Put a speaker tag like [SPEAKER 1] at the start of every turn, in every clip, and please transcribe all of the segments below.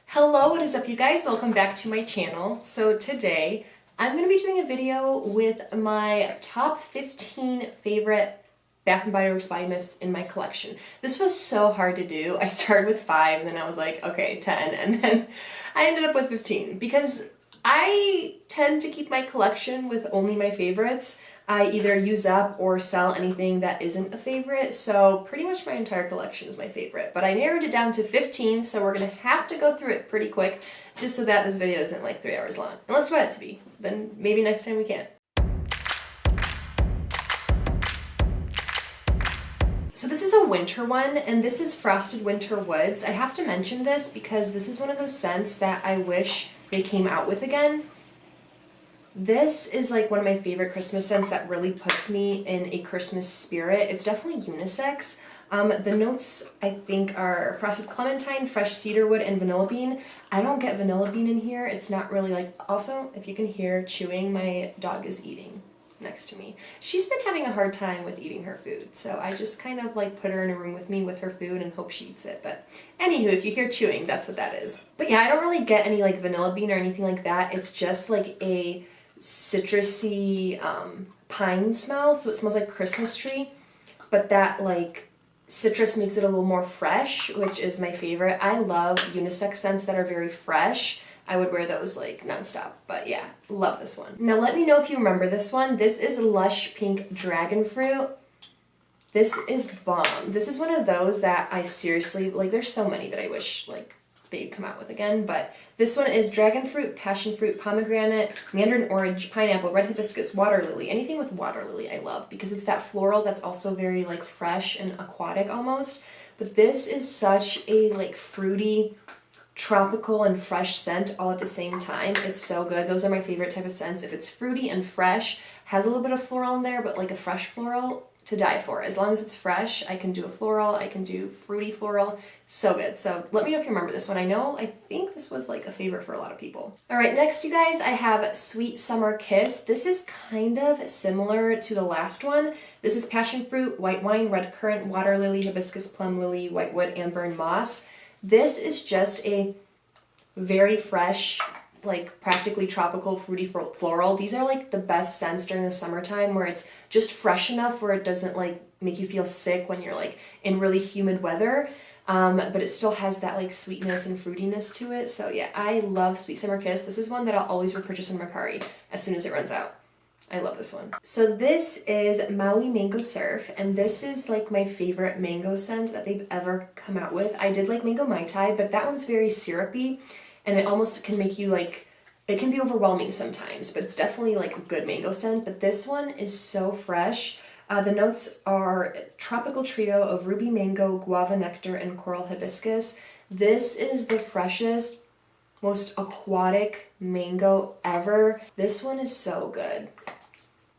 [SPEAKER 1] Hello, what is up you guys? Welcome back to my channel. So today I'm going to be doing a video with my top 15 favorite Bath & Body Works body mists in my collection. This was so hard to do. I started with 5 and then I was like, okay, 10, and then I ended up with 15 because I tend to keep my collection with only my favorites. I either use up or sell anything that isn't a favorite, so pretty much my entire collection is my favorite. But I narrowed it down to 15, so we're gonna have to go through it pretty quick, just so that this video isn't like 3 hours long. Unless you want it to be, then maybe next time we can. So this is a winter one, and this is Frosted Winter Woods. I have to mention this because this is one of those scents that I wish they came out with again. This is like one of my favorite Christmas scents that really puts me in a Christmas spirit. It's definitely unisex. The notes I think are frosted clementine, fresh cedarwood, and vanilla bean. I don't get vanilla bean in here. It's not really like, also, if you can hear chewing, my dog is eating next to me. She's been having a hard time with eating her food, so I just kind of like put her in a room with me with her food and hope she eats it. But anywho, if you hear chewing, that's what that is. But yeah, I don't really get any like vanilla bean or anything like that. It's just like a citrusy pine smell, so it smells like Christmas tree, but that like citrus makes it a little more fresh, which is my favorite. I love unisex scents that are very fresh. I would wear those like nonstop, but yeah, love this one. Now let me know if you remember this one. This is Lush Pink Dragon Fruit. This is bomb. This is one of those that I seriously, like there's so many that I wish like they'd come out with again, but this one is dragon fruit, passion fruit, pomegranate, mandarin orange, pineapple, red hibiscus, water lily. Anything with water lily I love because it's that floral that's also very like fresh and aquatic almost. But this is such a like fruity, tropical and fresh scent all at the same time. It's so good. Those are my favorite type of scents. If it's fruity and fresh, has a little bit of floral in there, but like a fresh floral, to die for. As long as it's fresh, I can do a floral, I can do fruity floral, so good. So let me know if you remember this one. I think this was like a favorite for a lot of people. All right, next you guys, I have Sweet Summer Kiss. This is kind of similar to the last one. This is passion fruit, white wine, red currant, water lily, hibiscus, plum lily, whitewood, amber, and moss. This is just a very fresh, like practically tropical fruity floral. These are like the best scents during the summertime where it's just fresh enough where it doesn't like make you feel sick when you're like in really humid weather, but it still has that like sweetness and fruitiness to it. So yeah, I love Sweet Summer Kiss. This is one that I'll always repurchase on Mercari as soon as it runs out. I love this one. So this is Maui Mango Surf, and this is like my favorite mango scent that they've ever come out with. I did like Mango Mai Tai, but that one's very syrupy, and it almost can make you like, it can be overwhelming sometimes, but it's definitely like a good mango scent. But this one is so fresh. The notes are tropical trio of ruby mango, guava nectar, and coral hibiscus. This is the freshest, most aquatic mango ever. This one is so good.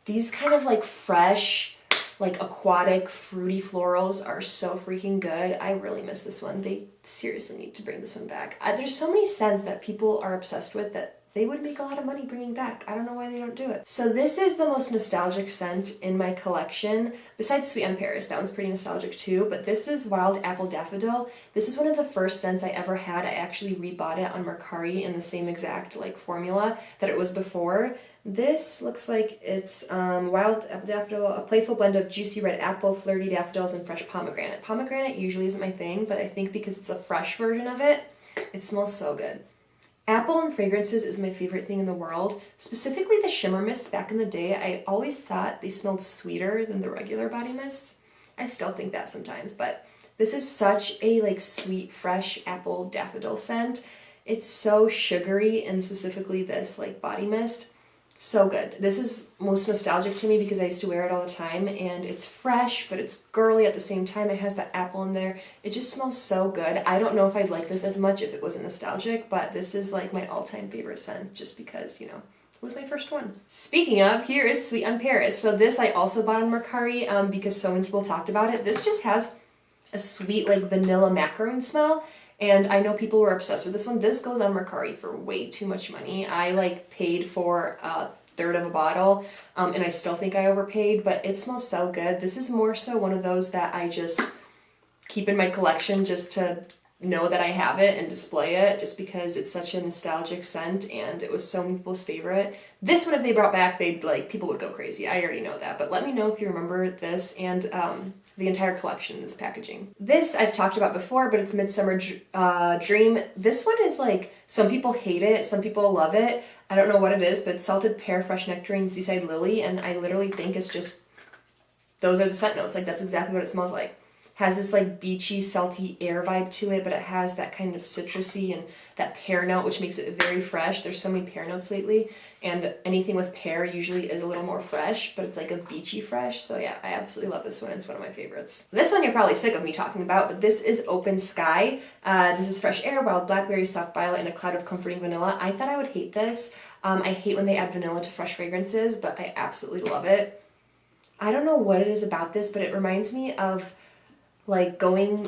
[SPEAKER 1] These kind of like fresh, like aquatic, fruity florals are so freaking good. I really miss this one. They seriously need to bring this one back. There's so many scents that people are obsessed with that they would make a lot of money bringing back. I don't know why they don't do it. So this is the most nostalgic scent in my collection, besides Sweet on Paris. That one's pretty nostalgic too, but this is Wild Apple Daffodil. This is one of the first scents I ever had. I actually rebought it on Mercari in the same exact like formula that it was before. This looks like it's Wild Apple Daffodil, a playful blend of juicy red apple, flirty daffodils, and fresh pomegranate. Pomegranate usually isn't my thing, but I think because it's a fresh version of it, it smells so good. Apple and fragrances is my favorite thing in the world. Specifically the shimmer mists back in the day, I always thought they smelled sweeter than the regular body mists. I still think that sometimes, but this is such a like sweet, fresh apple daffodil scent. It's so sugary, and specifically this like body mist. So good. This is most nostalgic to me because I used to wear it all the time, and it's fresh, but it's girly at the same time. It has that apple in there. It just smells so good. I don't know if I'd like this as much if it wasn't nostalgic, but this is like my all-time favorite scent just because, you know, it was my first one. Speaking of, here is Sweet on Paris. So this I also bought on Mercari because so many people talked about it. This just has a sweet like vanilla macaroon smell. And I know people were obsessed with this one. This goes on Mercari for way too much money. I like paid for a third of a bottle, and I still think I overpaid, but it smells so good. This is more so one of those that I just keep in my collection just to know that I have it and display it just because it's such a nostalgic scent and it was so many people's favorite. This one, if they brought back, they'd like, people would go crazy. I already know that, but let me know if you remember this and the entire collection in this packaging. This I've talked about before, but it's Midsummer Dream. This one is like, some people hate it, some people love it. I don't know what it is, but salted pear, fresh nectarine, seaside lily, and I literally think it's just, those are the scent notes. Like that's exactly what it smells like. Has this like beachy, salty air vibe to it, but it has that kind of citrusy and that pear note, which makes it very fresh. There's so many pear notes lately, and anything with pear usually is a little more fresh, but it's like a beachy fresh. So yeah, I absolutely love this one. It's one of my favorites. This one you're probably sick of me talking about, but this is Open Sky. This is fresh air, wild blackberry, soft violet, and a cloud of comforting vanilla. I thought I would hate this. I hate when they add vanilla to fresh fragrances, but I absolutely love it. I don't know what it is about this, but it reminds me of like going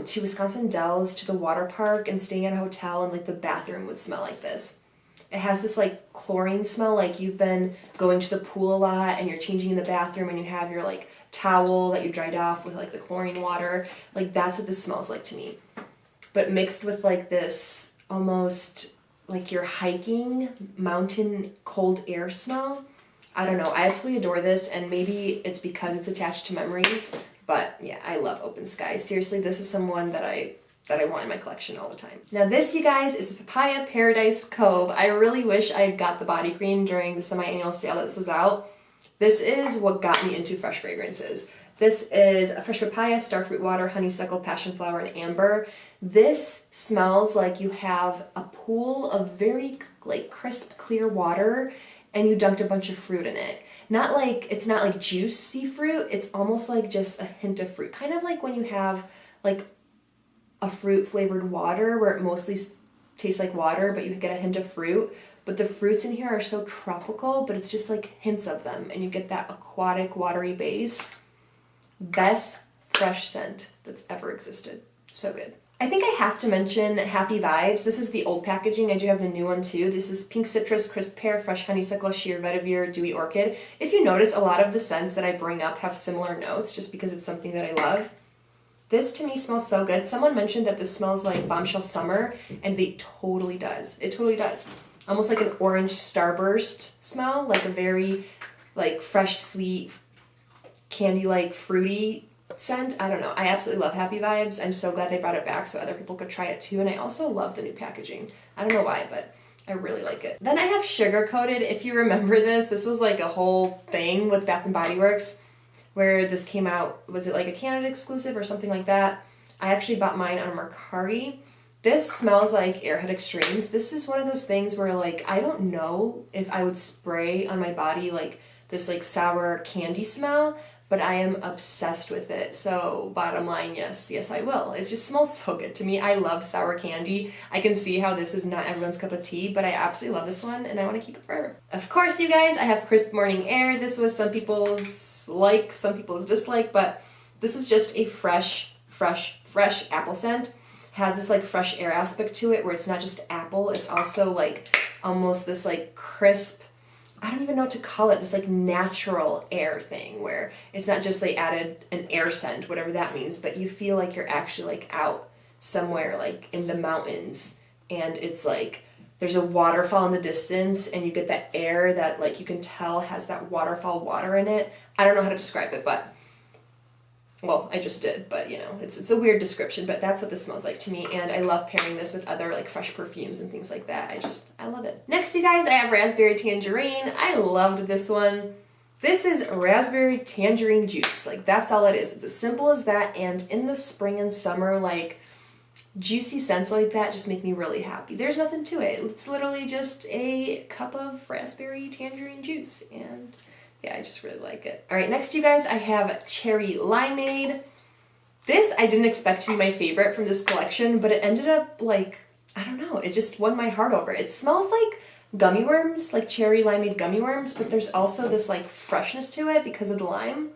[SPEAKER 1] to Wisconsin Dells to the water park and staying at a hotel, and like the bathroom would smell like this. It has this like chlorine smell, like you've been going to the pool a lot and you're changing in the bathroom and you have your like towel that you dried off with like the chlorine water. Like that's what this smells like to me. But mixed with like this almost like you're hiking mountain cold air smell. I don't know, I absolutely adore this, and maybe it's because it's attached to memories. But yeah, I love Open Sky. Seriously, this is someone that I want in my collection all the time. Now this, you guys, is Papaya Paradise Cove. I really wish I had got the body cream during the semi-annual sale that this was out. This is what got me into fresh fragrances. This is a fresh papaya, starfruit water, honeysuckle, passion flower, and amber. This smells like you have a pool of very like crisp, clear water and you dunked a bunch of fruit in it. It's not like juicy fruit, it's almost like just a hint of fruit. Kind of like when you have like a fruit flavored water where it mostly tastes like water, but you get a hint of fruit. But the fruits in here are so tropical, but it's just like hints of them, and you get that aquatic, watery base. Best fresh scent that's ever existed. So good. I think I have to mention Happy Vibes. This is the old packaging. I do have the new one too. This is pink citrus, crisp pear, fresh honeysuckle, sheer vetiver, dewy orchid. If you notice, a lot of the scents that I bring up have similar notes just because it's something that I love. This to me smells so good. Someone mentioned that this smells like Bombshell Summer, and it totally does. It totally does. Almost like an orange starburst smell, like a very like fresh, sweet, candy-like fruity scent. I don't know. I absolutely love Happy Vibes. I'm so glad they brought it back so other people could try it too. And I also love the new packaging. I don't know why, but I really like it. Then I have Sugar Coated. If you remember this was like a whole thing with Bath & Body Works where this came out. Was it like a Canada exclusive or something like that? I actually bought mine on Mercari. This smells like Airhead Extremes. This is one of those things where like, I don't know if I would spray on my body like this like sour candy smell, but I am obsessed with it. So bottom line, yes, I will. It just smells so good to me. I love sour candy. I can see how this is not everyone's cup of tea, but I absolutely love this one and I want to keep it forever. Of course, you guys, I have Crisp Morning Air. This was some people's like, some people's dislike, but this is just a fresh apple scent. Has this like fresh air aspect to it where it's not just apple, it's also like almost this like crisp, I don't even know what to call it, this like natural air thing where it's not just they added an air scent, whatever that means, but you feel like you're actually like out somewhere like in the mountains and it's like there's a waterfall in the distance and you get that air that like you can tell has that waterfall water in it. I don't know how to describe it, but well, I just did, but you know, it's a weird description, but that's what this smells like to me, and I love pairing this with other like fresh perfumes and things like that. I love it. Next, you guys, I have Raspberry Tangerine. I loved this one. This is raspberry tangerine juice. Like, that's all it is. It's as simple as that, and in the spring and summer, like, juicy scents like that just make me really happy. There's nothing to it. It's literally just a cup of raspberry tangerine juice, and yeah, I just really like it. All right, next, you guys, I have Cherry Limeade. This I didn't expect to be my favorite from this collection, but it ended up like, I don't know, it just won my heart over. It smells like gummy worms, like cherry limeade gummy worms, but there's also this like freshness to it because of the lime.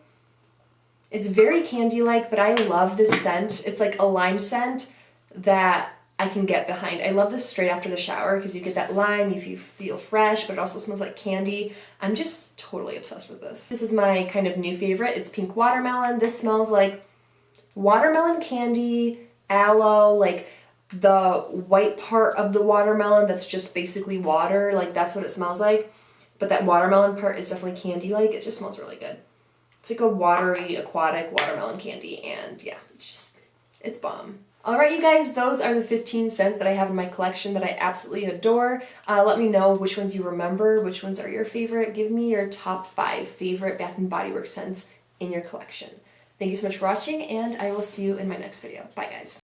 [SPEAKER 1] It's very candy-like, but I love this scent. It's like a lime scent that I can get behind. I love this straight after the shower because you get that lime, you feel fresh, but it also smells like candy. I'm just totally obsessed with this. This is my kind of new favorite. It's pink watermelon. This smells like watermelon candy aloe, like the white part of the watermelon that's just basically water, like that's what it smells like. But that watermelon part is definitely candy-like. It just smells really good. It's like a watery, aquatic watermelon candy, and yeah, it's bomb. Alright you guys, those are the 15 scents that I have in my collection that I absolutely adore. Let me know which ones you remember, which ones are your favorite. Give me your top 5 favorite Bath & Body Works scents in your collection. Thank you so much for watching, and I will see you in my next video. Bye guys.